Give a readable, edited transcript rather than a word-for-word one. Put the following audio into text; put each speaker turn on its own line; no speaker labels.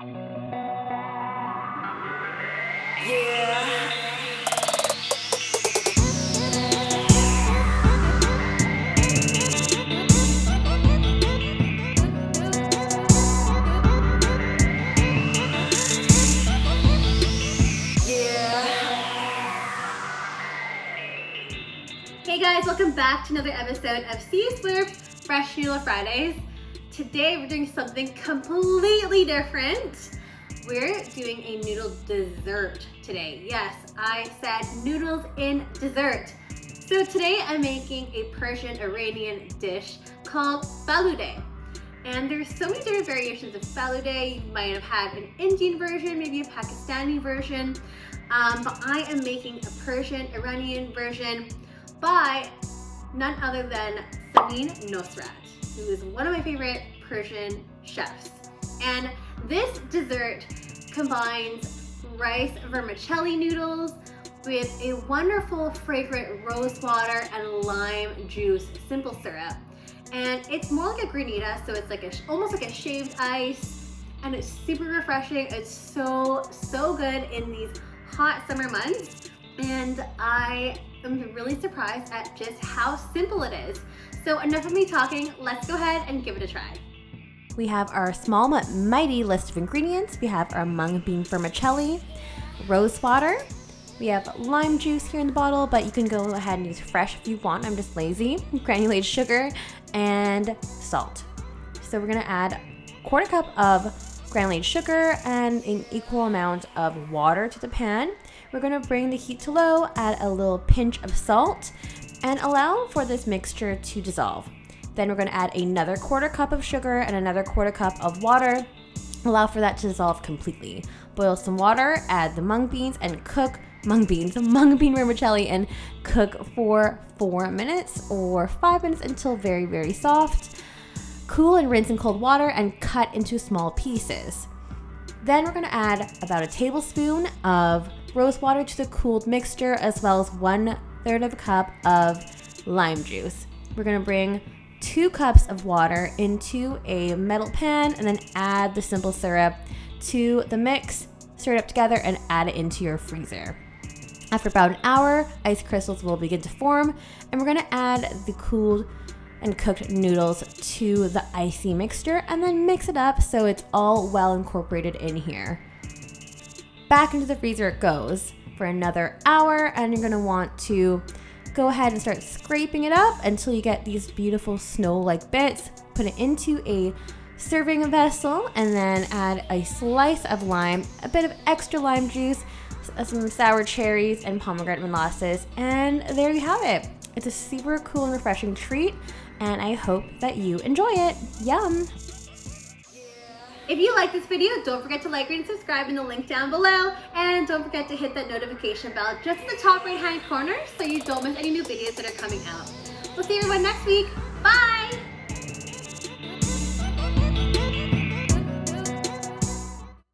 Hey guys, welcome back to another episode of Slurp Fresh Noodle Fridays. Today we're doing something completely different. We're doing a noodle dessert today. Yes, I said noodles in dessert. So today I'm making a Persian Iranian dish called FALOODEH. And there's so many different variations of FALOODEH. You might have had an Indian version, maybe a Pakistani version. But I am making a Persian Iranian version by none other than Samin Nosrat, who is one of my favorite Persian chefs. And this dessert combines rice vermicelli noodles with a wonderful fragrant rose water and lime juice simple syrup. And it's more like a granita, so it's like almost like a shaved ice, and it's super refreshing. It's so good in these hot summer months. And I am really surprised at just how simple it is. So enough of me talking, let's go ahead and give it a try.
We have our small but mighty list of ingredients. We have our mungbean vermicelli, rose water. We have lime juice here in the bottle, but you can go ahead and use fresh if you want. I'm just lazy. Granulated sugar and salt. So we're gonna add a quarter cup of granulated sugar and an equal amount of water to the pan. We're gonna bring the heat to low, add a little pinch of salt, and allow for this mixture to dissolve. Then we're gonna add another quarter cup of sugar and another quarter cup of water. Allow for that to dissolve completely. Boil some water, add the mung bean vermicelli, and cook for 4 minutes or 5 minutes until very, very soft. Cool and rinse in cold water and cut into small pieces. Then we're gonna add about a tablespoon of rose water to the cooled mixture, as well as 1/3 of a cup of lime juice. We're gonna bring 2 cups of water into a metal pan and then add the simple syrup to the mix, stir it up together, and add it into your freezer. After about an hour, ice crystals will begin to form, and we're gonna add the cooled and cooked noodles to the icy mixture and then mix it up so it's all well incorporated in here. Back into the freezer it goes for another hour, and you're gonna want to go ahead and start scraping it up until you get these beautiful snow-like bits. Put it into a serving vessel and then add a slice of lime, a bit of extra lime juice, some sour cherries, and pomegranate molasses, and there you have it. It's a super cool and refreshing treat, and I hope that you enjoy it. Yum!
If you like this video, don't forget to like, rate, and subscribe in the link down below. And don't forget to hit that notification bell just in the top right-hand corner so you don't miss any new videos that are coming out. We'll see everyone next week. Bye!